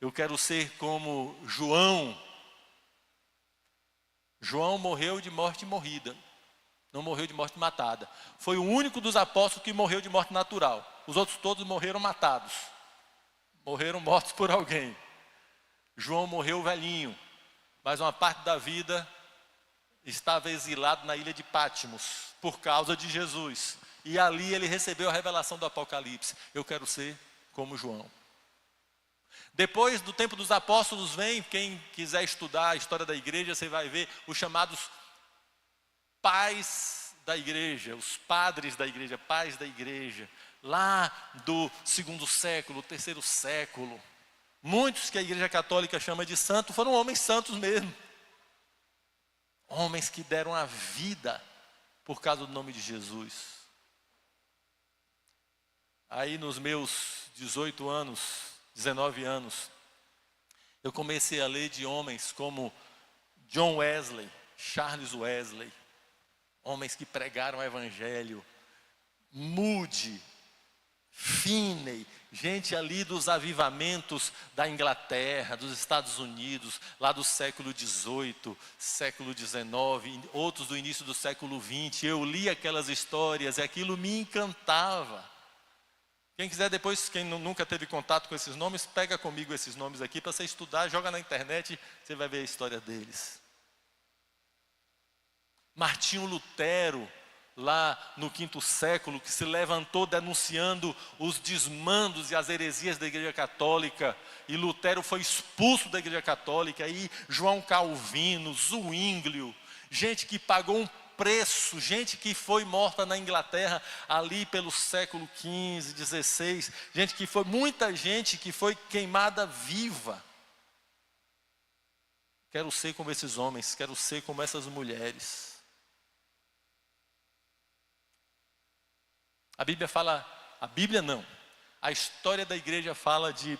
Speaker 1: eu quero ser como João. João morreu de morte morrida, não morreu de morte matada. Foi o único dos apóstolos que morreu de morte natural. Os outros todos morreram matados. Morreram mortos por alguém. João morreu velhinho, mas uma parte da vida estava exilado na ilha de Patmos, por causa de Jesus. E ali ele recebeu a revelação do Apocalipse. Eu quero ser como João. Depois do tempo dos apóstolos vem, quem quiser estudar a história da igreja, você vai ver os chamados pais da igreja, os padres da igreja, pais da igreja, lá do 2º século, 3º século. Muitos que a igreja católica chama de santo, foram homens santos mesmo. Homens que deram a vida por causa do nome de Jesus. Aí nos meus 18 anos, 19 anos, eu comecei a ler de homens como John Wesley, Charles Wesley, homens que pregaram o evangelho, Moody, Finney, gente ali dos avivamentos da Inglaterra, dos Estados Unidos, lá do século XVIII, século XIX, outros do início do século XX. Eu li aquelas histórias e aquilo me encantava. Quem quiser depois, quem nunca teve contato com esses nomes, pega comigo esses nomes aqui para você estudar, joga na internet, você vai ver a história deles. Martinho Lutero, lá no 5º século, que se levantou denunciando os desmandos e as heresias da igreja católica, e Lutero foi expulso da igreja católica, e João Calvino, Zwinglio, gente que pagou um preço, gente que foi morta na Inglaterra ali pelo século XV, XVI, gente que foi, muita gente que foi queimada viva. Quero ser como esses homens, quero ser como essas mulheres. A Bíblia fala, a Bíblia não, a história da igreja fala de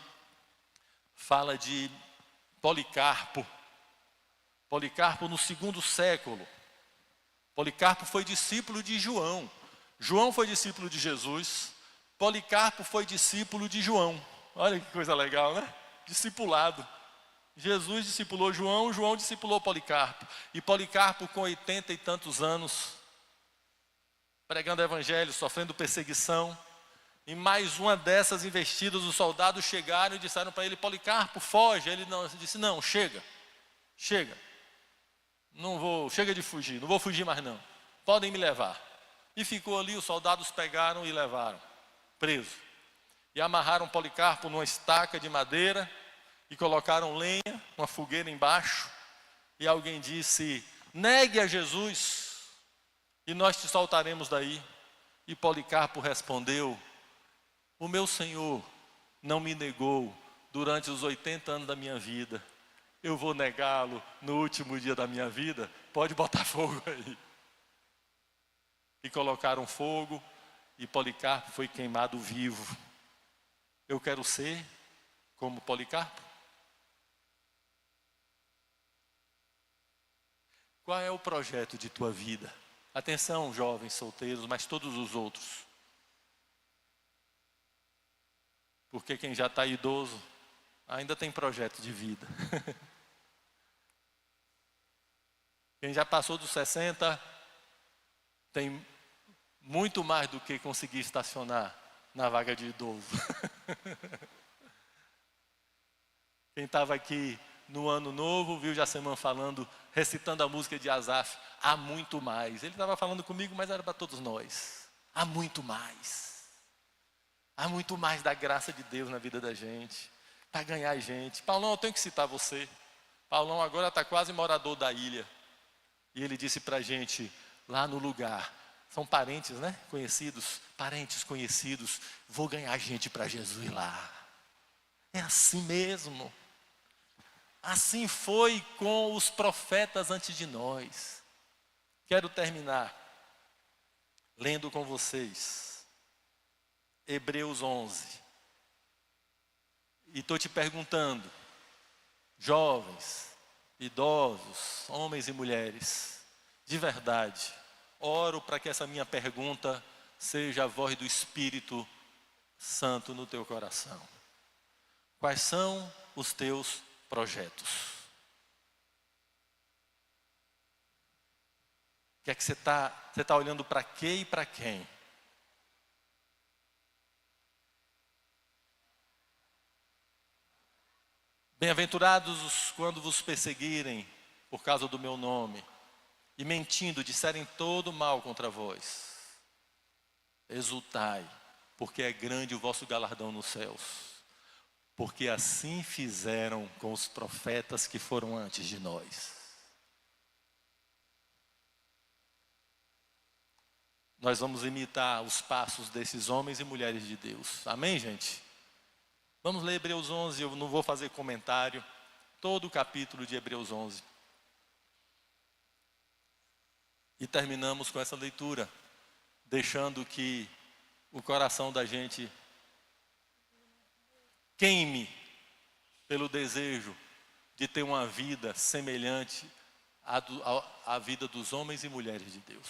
Speaker 1: Policarpo. Policarpo no 2º século. Policarpo foi discípulo de João. João foi discípulo de Jesus. Policarpo foi discípulo de João. Olha que coisa legal, né? Discipulado. Jesus discipulou João, João discipulou Policarpo. E Policarpo, com 80 e tantos anos, pregando o evangelho, sofrendo perseguição. Em mais uma dessas investidas, os soldados chegaram e disseram para ele, Policarpo, foge. Ele disse, não, chega. Não vou, chega de fugir, não vou fugir mais não. Podem me levar. E ficou ali, os soldados pegaram e levaram, preso. E amarraram Policarpo numa estaca de madeira e colocaram lenha, uma fogueira embaixo, e alguém disse: negue a Jesus, e nós te soltaremos daí. E Policarpo respondeu: o meu Senhor não me negou durante os 80 anos da minha vida, eu vou negá-lo no último dia da minha vida? Pode botar fogo aí. E colocaram fogo, e Policarpo foi queimado vivo. Eu quero ser como Policarpo. Qual é o projeto de tua vida? Atenção, jovens solteiros, mas todos os outros. Porque quem já está idoso ainda tem projeto de vida. Quem já passou dos 60 tem muito mais do que conseguir estacionar na vaga de idoso. Quem estava aqui no ano novo viu Jaceman falando, recitando a música de Asaf, há muito mais. Ele estava falando comigo, mas era para todos nós. Há muito mais. Há muito mais da graça de Deus na vida da gente, para ganhar gente. Paulão, eu tenho que citar você. Paulão agora está quase morador da ilha. E ele disse para a gente, lá no lugar, são parentes, né? Conhecidos, parentes conhecidos, vou ganhar gente para Jesus lá. É assim mesmo. Assim foi com os profetas antes de nós. Quero terminar lendo com vocês Hebreus 11. E estou te perguntando, jovens, idosos, homens e mulheres, de verdade, oro para que essa minha pergunta seja a voz do Espírito Santo no teu coração. Quais são os teus projetos? O que é que você está olhando para quê e para quem? Bem-aventurados quando vos perseguirem por causa do meu nome, e mentindo disserem todo mal contra vós. Exultai, porque é grande o vosso galardão nos céus. Porque assim fizeram com os profetas que foram antes de nós. Nós vamos imitar os passos desses homens e mulheres de Deus. Amém, gente? Vamos ler Hebreus 11, eu não vou fazer comentário. Todo o capítulo de Hebreus 11. E terminamos com essa leitura, deixando que o coração da gente queime pelo desejo de ter uma vida semelhante à vida dos homens e mulheres de Deus.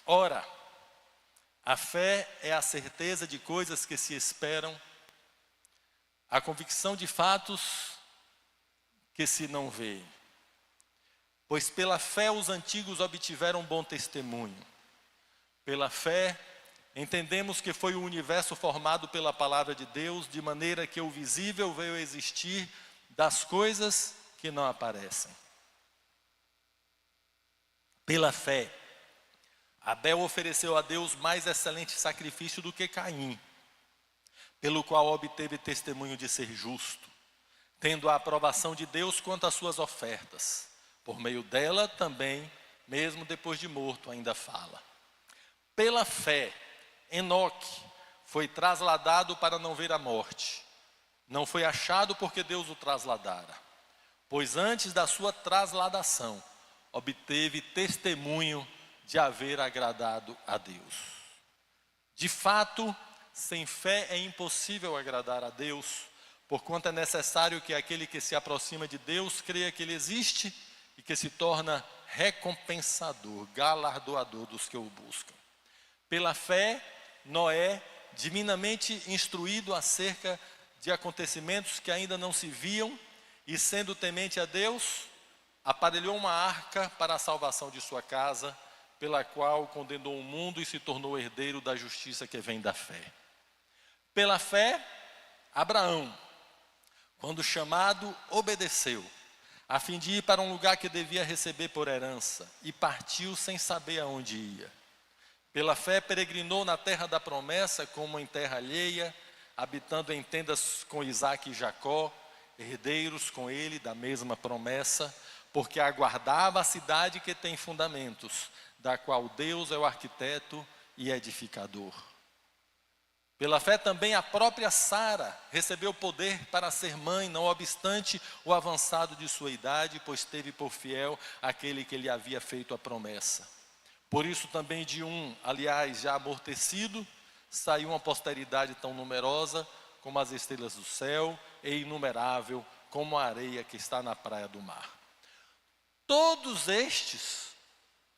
Speaker 1: Ora, a fé é a certeza de coisas que se esperam, a convicção de fatos que se não vêem. Pois pela fé os antigos obtiveram bom testemunho. Pela fé entendemos que foi o universo formado pela palavra de Deus, de maneira que o visível veio a existir das coisas que não aparecem. Pela fé, Abel ofereceu a Deus mais excelente sacrifício do que Caim, pelo qual obteve testemunho de ser justo, tendo a aprovação de Deus quanto às suas ofertas. Por meio dela também, mesmo depois de morto, ainda fala. Pela fé, Enoque foi trasladado para não ver a morte. Não foi achado porque Deus o trasladara, pois antes da sua trasladação, obteve testemunho de haver agradado a Deus. De fato, sem fé é impossível agradar a Deus, porquanto é necessário que aquele que se aproxima de Deus creia que Ele existe e que se torna recompensador, galardoador dos que o buscam. Pela fé, Noé, divinamente instruído acerca de acontecimentos que ainda não se viam, e sendo temente a Deus, aparelhou uma arca para a salvação de sua casa, pela qual condenou o mundo e se tornou herdeiro da justiça que vem da fé. Pela fé, Abraão, quando chamado, obedeceu, a fim de ir para um lugar que devia receber por herança, e partiu sem saber aonde ia. Pela fé peregrinou na terra da promessa, como em terra alheia, habitando em tendas com Isaque e Jacó, herdeiros com ele da mesma promessa, porque aguardava a cidade que tem fundamentos, da qual Deus é o arquiteto e edificador. Pela fé também a própria Sara recebeu poder para ser mãe, não obstante o avançado de sua idade, pois teve por fiel aquele que lhe havia feito a promessa. Por isso também de um, aliás, já amortecido, saiu uma posteridade tão numerosa como as estrelas do céu e inumerável como a areia que está na praia do mar. Todos estes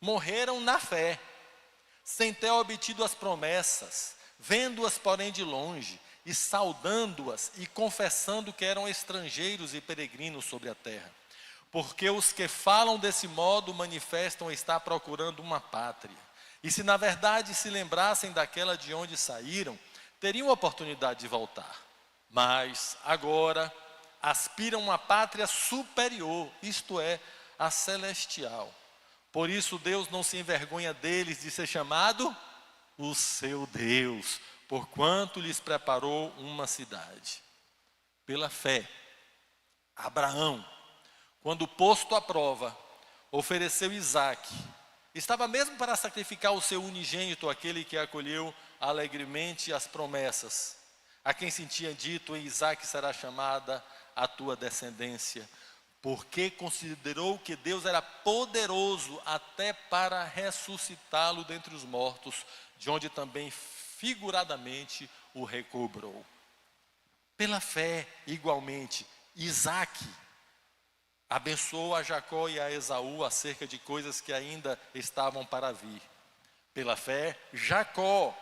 Speaker 1: morreram na fé, sem ter obtido as promessas, vendo-as, porém, de longe, e saudando-as e confessando que eram estrangeiros e peregrinos sobre a terra. Porque os que falam desse modo manifestam estar procurando uma pátria. E se na verdade se lembrassem daquela de onde saíram, teriam oportunidade de voltar. Mas agora aspiram a uma pátria superior, isto é, a celestial. Por isso Deus não se envergonha deles de ser chamado o seu Deus, porquanto lhes preparou uma cidade. Pela fé, Abraão, quando posto à prova, ofereceu Isaque. Estava mesmo para sacrificar o seu unigênito, aquele que acolheu alegremente as promessas, a quem se tinha dito: em Isaque será chamada a tua descendência, porque considerou que Deus era poderoso até para ressuscitá-lo dentre os mortos, de onde também figuradamente o recobrou. Pela fé, igualmente, Isaque abençoou a Jacó e a Esaú acerca de coisas que ainda estavam para vir. Pela fé, Jacó,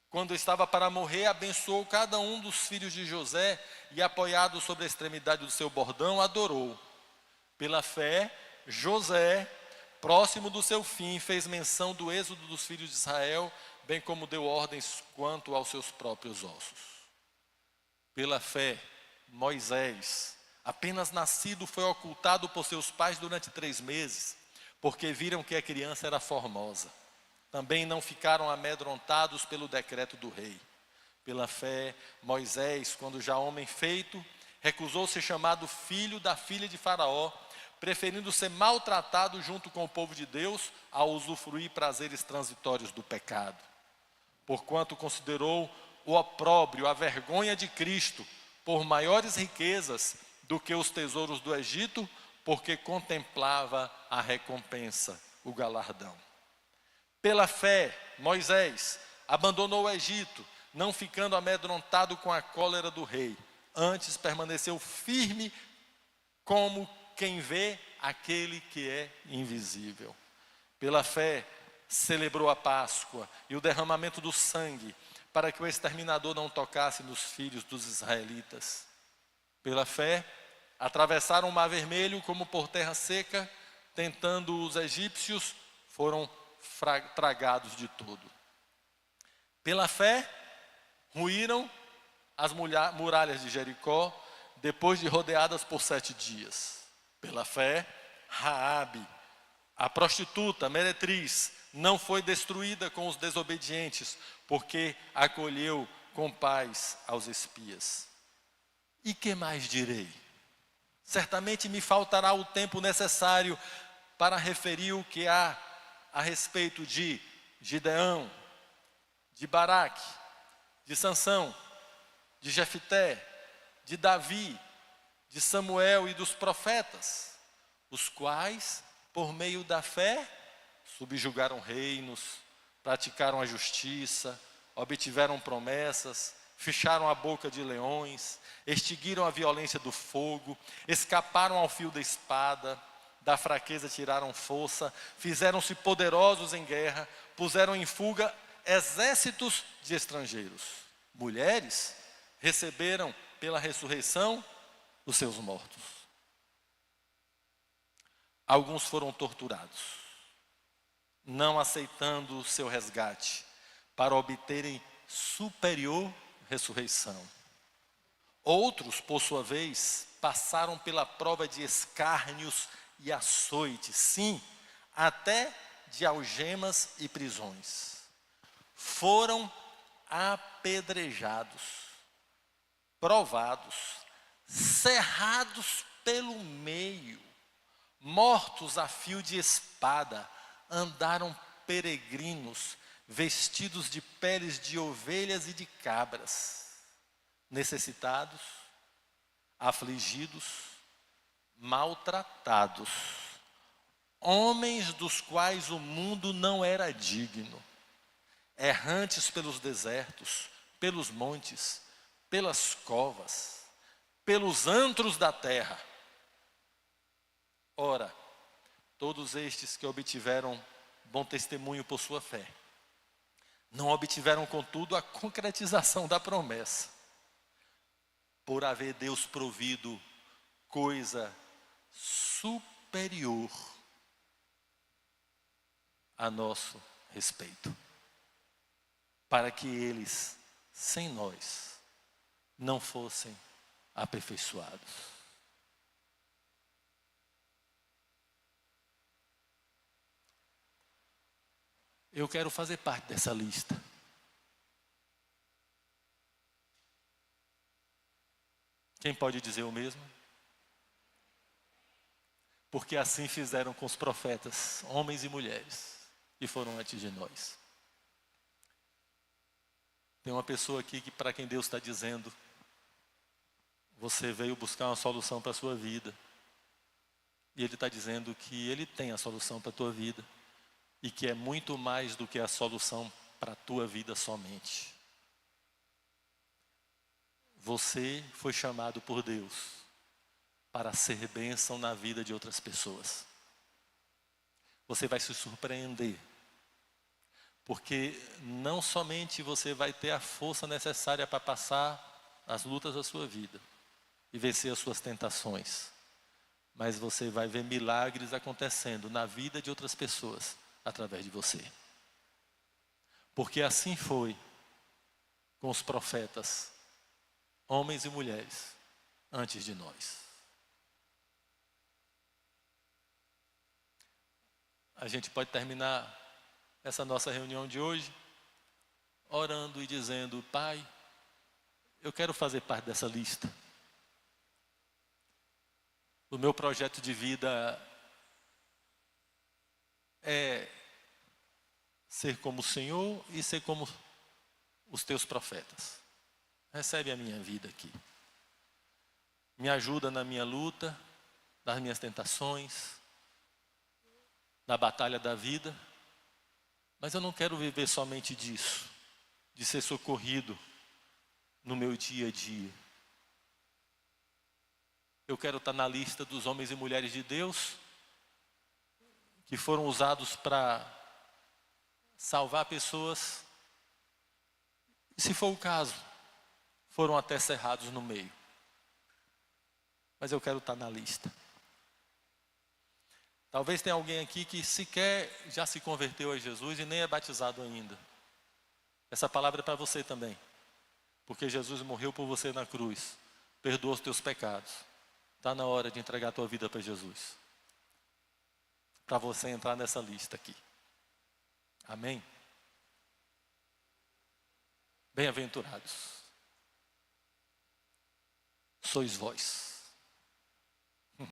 Speaker 1: quando estava para morrer, abençoou cada um dos filhos de José e, apoiado sobre a extremidade do seu bordão, adorou. Pela fé, José, próximo do seu fim, fez menção do êxodo dos filhos de Israel, bem como deu ordens quanto aos seus próprios ossos. Pela fé, Moisés, apenas nascido, foi ocultado por seus pais durante 3 meses, porque viram que a criança era formosa. Também não ficaram amedrontados pelo decreto do rei. Pela fé, Moisés, quando já homem feito, recusou ser chamado filho da filha de Faraó, preferindo ser maltratado junto com o povo de Deus a usufruir prazeres transitórios do pecado. Porquanto considerou o opróbrio, a vergonha de Cristo, por maiores riquezas do que os tesouros do Egito, porque contemplava a recompensa, o galardão. Pela fé, Moisés abandonou o Egito, não ficando amedrontado com a cólera do rei. Antes permaneceu firme como quem vê aquele que é invisível. Pela fé, celebrou a Páscoa e o derramamento do sangue, para que o exterminador não tocasse nos filhos dos israelitas. Pela fé, atravessaram o Mar Vermelho como por terra seca, tentando os egípcios, foram tragados de todo. Pela fé, ruíram as muralhas de Jericó, depois de rodeadas por 7 dias. Pela fé, Raabe, a prostituta, meretriz, não foi destruída com os desobedientes, porque acolheu com paz aos espias. E que mais direi? Certamente me faltará o tempo necessário para referir o que há a respeito de Gideão, de Baraque, de Sansão, de Jefité, de Davi, de Samuel e dos profetas, os quais, por meio da fé, subjugaram reinos, praticaram a justiça, obtiveram promessas, fecharam a boca de leões, extinguiram a violência do fogo, escaparam ao fio da espada, da fraqueza tiraram força, fizeram-se poderosos em guerra, puseram em fuga exércitos de estrangeiros. Mulheres receberam pela ressurreição os seus mortos. Alguns foram torturados, não aceitando o seu resgate, para obterem superior ressurreição. Outros, por sua vez, passaram pela prova de escárnios e açoites, sim, até de algemas e prisões. Foram apedrejados, provados, cerrados pelo meio, mortos a fio de espada, andaram peregrinos, vestidos de peles de ovelhas e de cabras, necessitados, afligidos, maltratados, homens dos quais o mundo não era digno, errantes pelos desertos, pelos montes, pelas covas, pelos antros da terra. Ora, todos estes que obtiveram bom testemunho por sua fé, não obtiveram, contudo, a concretização da promessa, por haver Deus provido coisa superior a nosso respeito, para que eles, sem nós, não fossem aperfeiçoados. Eu quero fazer parte dessa lista. Quem pode dizer o mesmo? Porque assim fizeram com os profetas, homens e mulheres, que foram antes de nós. Tem uma pessoa aqui que, para quem Deus está dizendo, você veio buscar uma solução para a sua vida. E Ele está dizendo que Ele tem a solução para a tua vida. E que é muito mais do que a solução para a tua vida somente. Você foi chamado por Deus para ser bênção na vida de outras pessoas. Você vai se surpreender. Porque não somente você vai ter a força necessária para passar as lutas da sua vida e vencer as suas tentações, mas você vai ver milagres acontecendo na vida de outras pessoas através de você. Porque assim foi com os profetas, homens e mulheres, antes de nós. A gente pode terminar essa nossa reunião de hoje orando e dizendo: Pai, eu quero fazer parte dessa lista. O meu projeto de vida é ser como o Senhor e ser como os teus profetas. Recebe a minha vida aqui. Me ajuda na minha luta, nas minhas tentações, na batalha da vida. Mas eu não quero viver somente disso, de ser socorrido no meu dia a dia. Eu quero estar na lista dos homens e mulheres de Deus que foram usados para salvar pessoas, e se for o caso, foram até cerrados no meio. Mas eu quero estar na lista. Talvez tenha alguém aqui que sequer já se converteu a Jesus e nem é batizado ainda. Essa palavra é para você também. Porque Jesus morreu por você na cruz, perdoou os teus pecados. Está na hora de entregar a tua vida para Jesus. Para você entrar nessa lista aqui. Amém? Bem-aventurados sois vós,